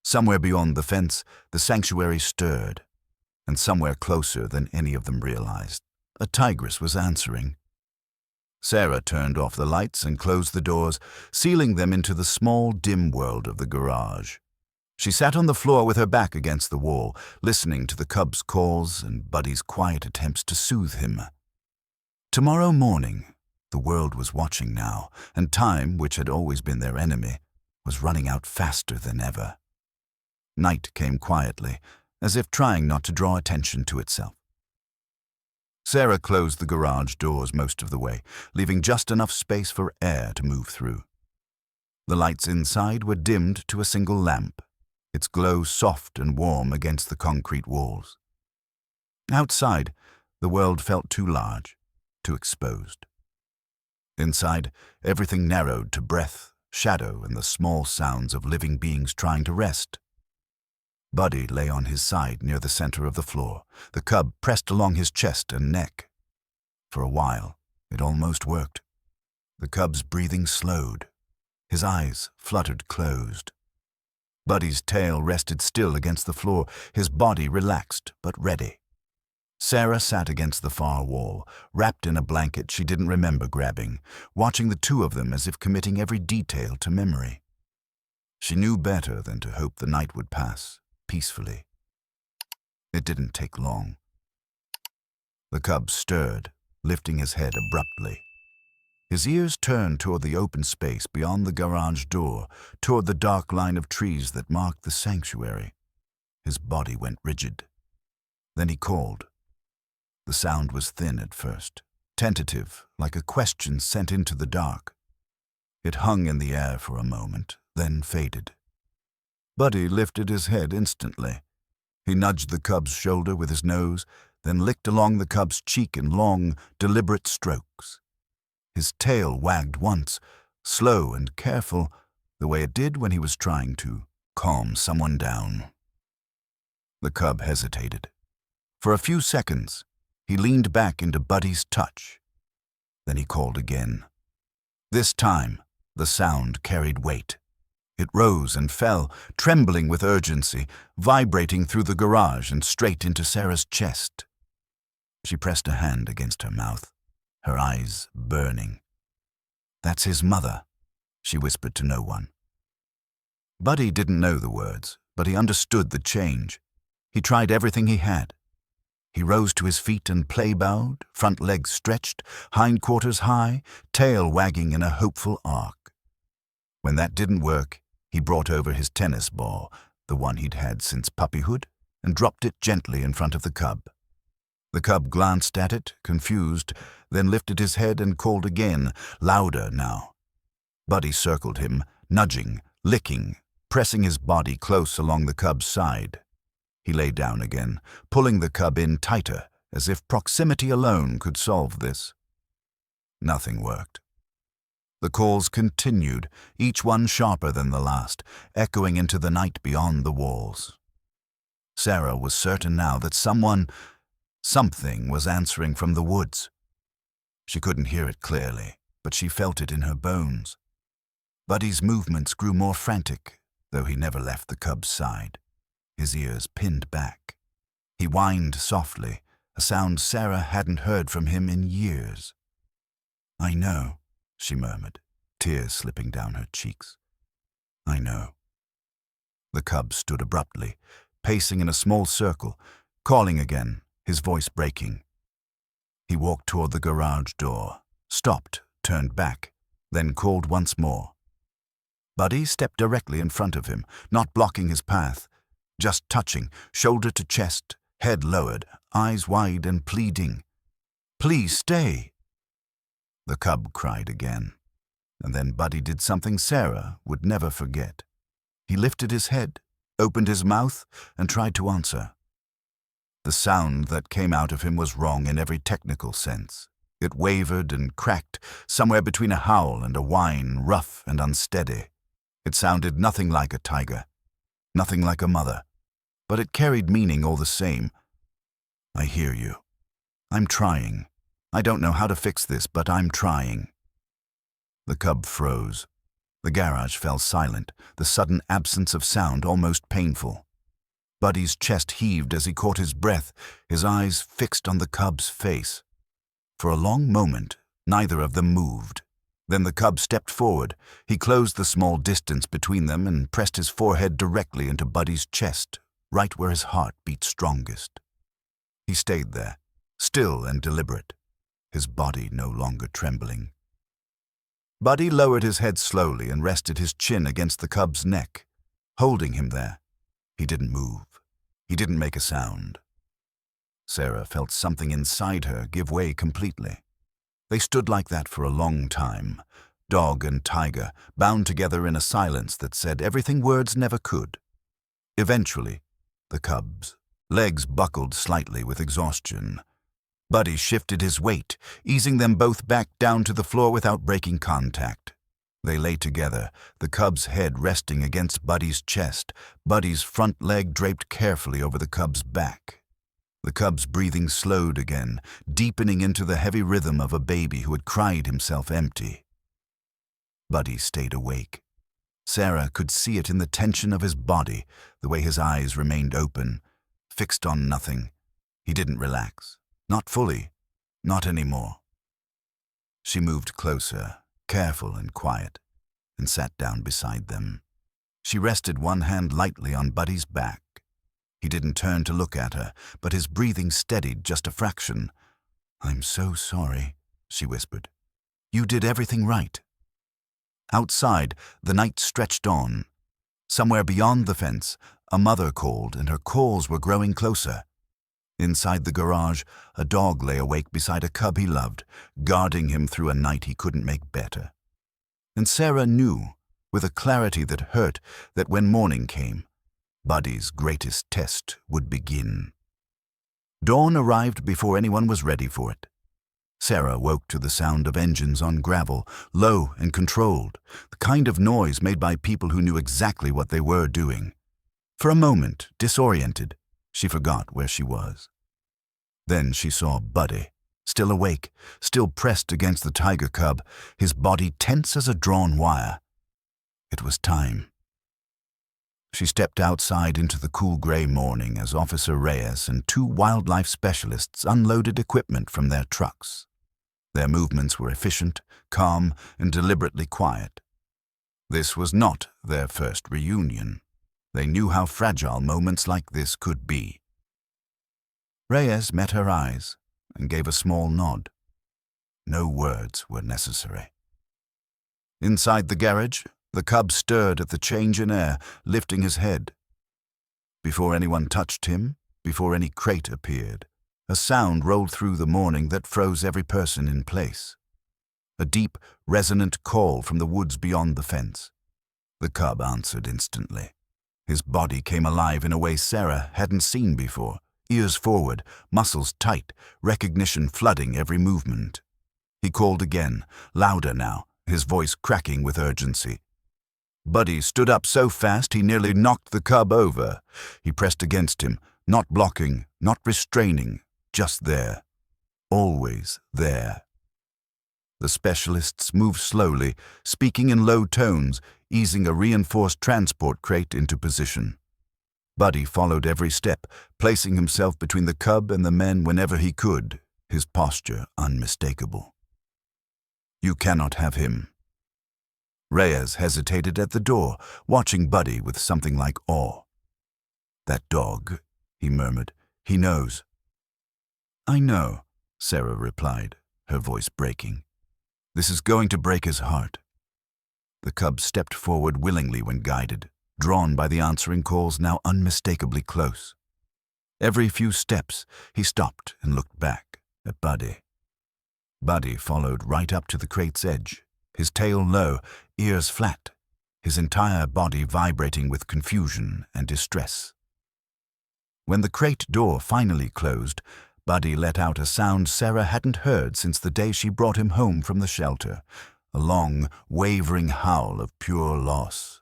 Somewhere beyond the fence, the sanctuary stirred, and somewhere closer than any of them realized, a tigress was answering. Sarah turned off the lights and closed the doors, sealing them into the small, dim world of the garage. She sat on the floor with her back against the wall, listening to the cub's calls and Buddy's quiet attempts to soothe him. Tomorrow morning, the world was watching now, and time, which had always been their enemy, was running out faster than ever. Night came quietly, as if trying not to draw attention to itself. Sarah closed the garage doors most of the way, leaving just enough space for air to move through. The lights inside were dimmed to a single lamp, its glow soft and warm against the concrete walls. Outside, the world felt too large, too exposed. Inside, everything narrowed to breath, shadow, and the small sounds of living beings trying to rest. Buddy lay on his side near the center of the floor, the cub pressed along his chest and neck. For a while, it almost worked. The cub's breathing slowed. His eyes fluttered closed. Buddy's tail rested still against the floor, his body relaxed but ready. Sarah sat against the far wall, wrapped in a blanket she didn't remember grabbing, watching the two of them as if committing every detail to memory. She knew better than to hope the night would pass peacefully. It didn't take long. The cub stirred, lifting his head abruptly. His ears turned toward the open space beyond the garage door, toward the dark line of trees that marked the sanctuary. His body went rigid. Then he called. The sound was thin at first, tentative, like a question sent into the dark. It hung in the air for a moment, then faded. Buddy lifted his head instantly. He nudged the cub's shoulder with his nose, then licked along the cub's cheek in long, deliberate strokes. His tail wagged once, slow and careful, the way it did when he was trying to calm someone down. The cub hesitated. For a few seconds, he leaned back into Buddy's touch. Then he called again. This time, the sound carried weight. It rose and fell, trembling with urgency, vibrating through the garage and straight into Sarah's chest. She pressed a hand against her mouth, her eyes burning. "That's his mother," she whispered to no one. Buddy didn't know the words, but he understood the change. He tried everything he had. He rose to his feet and play-bowed, front legs stretched, hindquarters high, tail wagging in a hopeful arc. When that didn't work, he brought over his tennis ball, the one he'd had since puppyhood, and dropped it gently in front of the cub. The cub glanced at it, confused, then lifted his head and called again, louder now. Buddy circled him, nudging, licking, pressing his body close along the cub's side. He lay down again, pulling the cub in tighter, as if proximity alone could solve this. Nothing worked. The calls continued, each one sharper than the last, echoing into the night beyond the walls. Sarah was certain now that something was answering from the woods. She couldn't hear it clearly, but she felt it in her bones. Buddy's movements grew more frantic, though he never left the cub's side, his ears pinned back. He whined softly, a sound Sarah hadn't heard from him in years. "I know," she murmured, tears slipping down her cheeks. "I know." The cub stood abruptly, pacing in a small circle, calling again, his voice breaking. He walked toward the garage door, stopped, turned back, then called once more. Buddy stepped directly in front of him, not blocking his path, just touching, shoulder to chest, head lowered, eyes wide and pleading. "Please stay." The cub cried again, and then Buddy did something Sarah would never forget. He lifted his head, opened his mouth, and tried to answer. The sound that came out of him was wrong in every technical sense. It wavered and cracked, somewhere between a howl and a whine, rough and unsteady. It sounded nothing like a tiger, nothing like a mother, but it carried meaning all the same. "I hear you. I'm trying. I don't know how to fix this, but I'm trying." The cub froze. The garage fell silent, the sudden absence of sound almost painful. Buddy's chest heaved as he caught his breath, his eyes fixed on the cub's face. For a long moment, neither of them moved. Then the cub stepped forward. He closed the small distance between them and pressed his forehead directly into Buddy's chest, right where his heart beat strongest. He stayed there, still and deliberate, his body no longer trembling. Buddy lowered his head slowly and rested his chin against the cub's neck, holding him there. He didn't move. He didn't make a sound. Sarah felt something inside her give way completely. They stood like that for a long time, dog and tiger, bound together in a silence that said everything words never could. Eventually, the cub's legs buckled slightly with exhaustion. Buddy shifted his weight, easing them both back down to the floor without breaking contact. They lay together, the cub's head resting against Buddy's chest, Buddy's front leg draped carefully over the cub's back. The cub's breathing slowed again, deepening into the heavy rhythm of a baby who had cried himself empty. Buddy stayed awake. Sarah could see it in the tension of his body, the way his eyes remained open, fixed on nothing, He didn't relax. Not fully. Not anymore. She moved closer, careful and quiet, and sat down beside them. She rested one hand lightly on Buddy's back. He didn't turn to look at her, but his breathing steadied just a fraction. "I'm so sorry," she whispered. "You did everything right." Outside, the night stretched on. Somewhere beyond the fence, a mother called, and her calls were growing closer. Inside the garage, a dog lay awake beside a cub he loved, guarding him through a night he couldn't make better. And Sarah knew, with a clarity that hurt, that when morning came, Buddy's greatest test would begin. Dawn arrived before anyone was ready for it. Sarah woke to the sound of engines on gravel, low and controlled, the kind of noise made by people who knew exactly what they were doing. For a moment, disoriented, she forgot where she was. Then she saw Buddy, still awake, still pressed against the tiger cub, his body tense as a drawn wire. It was time. She stepped outside into the cool gray morning as Officer Reyes and 2 wildlife specialists unloaded equipment from their trucks. Their movements were efficient, calm, and deliberately quiet. This was not their first reunion. They knew how fragile moments like this could be. Reyes met her eyes and gave a small nod. No words were necessary. Inside the garage, the cub stirred at the change in air, lifting his head. Before anyone touched him, before any crate appeared, a sound rolled through the morning that froze every person in place. A deep, resonant call from the woods beyond the fence. The cub answered instantly. His body came alive in a way Sarah hadn't seen before, ears forward, muscles tight, recognition flooding every movement. He called again, louder now, his voice cracking with urgency. Buddy stood up so fast he nearly knocked the cub over. He pressed against him, not blocking, not restraining, just there. Always there. The specialists moved slowly, speaking in low tones, easing a reinforced transport crate into position. Buddy followed every step, placing himself between the cub and the men whenever he could, his posture unmistakable. "You cannot have him." Reyes hesitated at the door, watching Buddy with something like awe. "That dog," he murmured. "He knows." "I know," Sarah replied, her voice breaking. "This is going to break his heart." The cub stepped forward willingly when guided, drawn by the answering calls now unmistakably close. Every few steps, he stopped and looked back at Buddy. Buddy followed right up to the crate's edge, his tail low, ears flat, his entire body vibrating with confusion and distress. When the crate door finally closed, Buddy let out a sound Sarah hadn't heard since the day she brought him home from the shelter, a long, wavering howl of pure loss.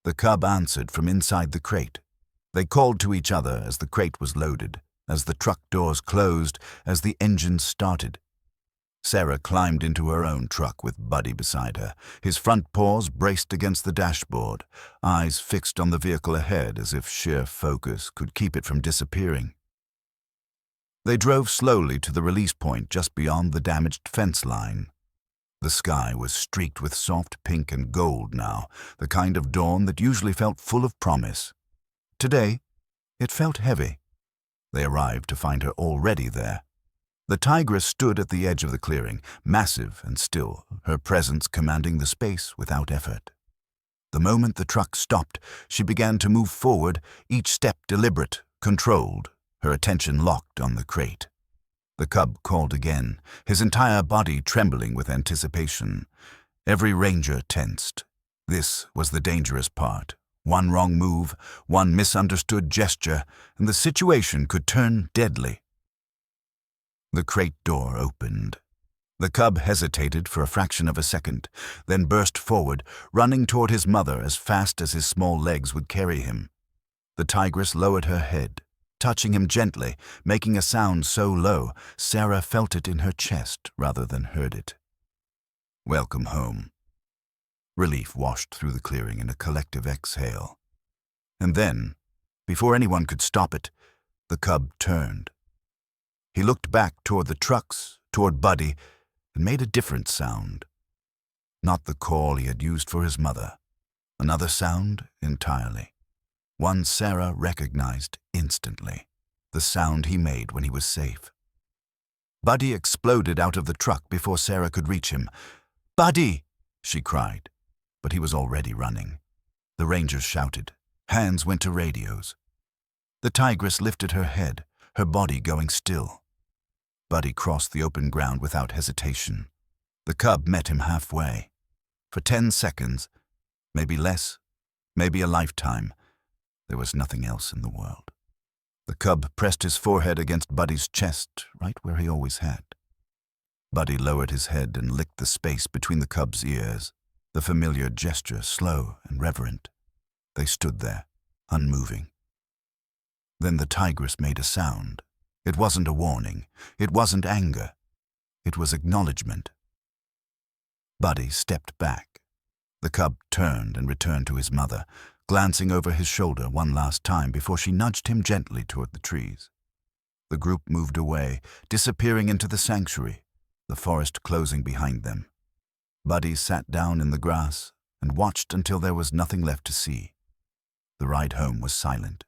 The cub answered from inside the crate. They called to each other as the crate was loaded, as the truck doors closed, as the engines started. Sarah climbed into her own truck with Buddy beside her, his front paws braced against the dashboard, eyes fixed on the vehicle ahead as if sheer focus could keep it from disappearing. They drove slowly to the release point just beyond the damaged fence line. The sky was streaked with soft pink and gold now, the kind of dawn that usually felt full of promise. Today, it felt heavy. They arrived to find her already there. The tigress stood at the edge of the clearing, massive and still, her presence commanding the space without effort. The moment the truck stopped, she began to move forward, each step deliberate, controlled, her attention locked on the crate. The cub called again, his entire body trembling with anticipation. Every ranger tensed. This was the dangerous part. One wrong move, one misunderstood gesture, and the situation could turn deadly. The crate door opened. The cub hesitated for a fraction of a second, then burst forward, running toward his mother as fast as his small legs would carry him. The tigress lowered her head, touching him gently, making a sound so low, Sarah felt it in her chest rather than heard it. "Welcome home." Relief washed through the clearing in a collective exhale. And then, before anyone could stop it, The cub turned. He looked back toward the trucks, toward Buddy, and made a different sound. Not the call he had used for his mother. Another sound entirely. One Sarah recognized instantly. The sound he made when he was safe. Buddy exploded out of the truck before Sarah could reach him. "Buddy!" she cried, but he was already running. The rangers shouted. Hands went to radios. The tigress lifted her head, her body going still. Buddy crossed the open ground without hesitation. The cub met him halfway. For 10 seconds, maybe less, maybe a lifetime, there was nothing else in the world. The cub pressed his forehead against Buddy's chest, right where he always had. Buddy lowered his head and licked the space between the cub's ears, the familiar gesture slow and reverent. They stood there, unmoving. Then the tigress made a sound. It wasn't a warning. It wasn't anger. It was acknowledgement. Buddy stepped back. The cub turned and returned to his mother, glancing over his shoulder one last time before she nudged him gently toward the trees. The group moved away, disappearing into the sanctuary, the forest closing behind them. Buddy sat down in the grass and watched until there was nothing left to see. The ride home was silent.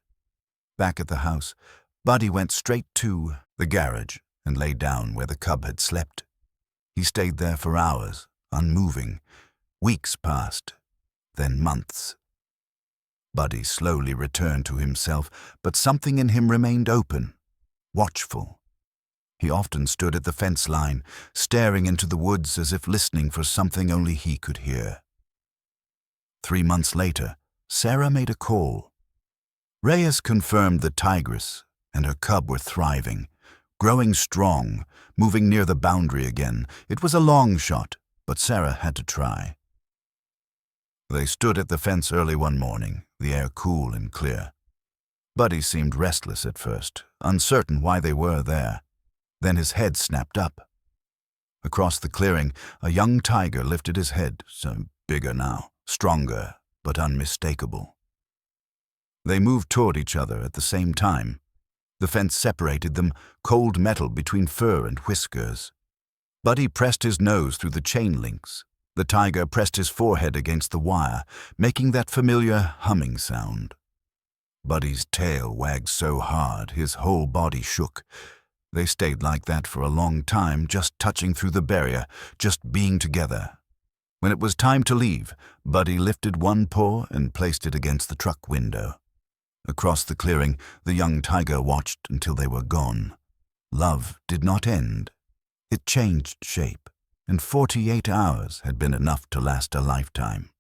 Back at the house, Buddy went straight to the garage and lay down where the cub had slept. He stayed there for hours, unmoving. Weeks passed, then months. Buddy slowly returned to himself, but something in him remained open, watchful. He often stood at the fence line, staring into the woods as if listening for something only he could hear. 3 months later, Sarah made a call. Reyes confirmed the tigress and her cub were thriving, growing strong, moving near the boundary again. It was a long shot, but Sarah had to try. They stood at the fence early one morning, the air cool and clear. Buddy seemed restless at first, uncertain why they were there. Then his head snapped up. Across the clearing, a young tiger lifted his head, so bigger now, stronger, but unmistakable. They moved toward each other at the same time. The fence separated them, cold metal between fur and whiskers. Buddy pressed his nose through the chain links. The tiger pressed his forehead against the wire, making that familiar humming sound. Buddy's tail wagged so hard his whole body shook. They stayed like that for a long time, just touching through the barrier, just being together. When it was time to leave, Buddy lifted one paw and placed it against the truck window. Across the clearing, the young tiger watched until they were gone. Love did not end. It changed shape, and 48 hours had been enough to last a lifetime.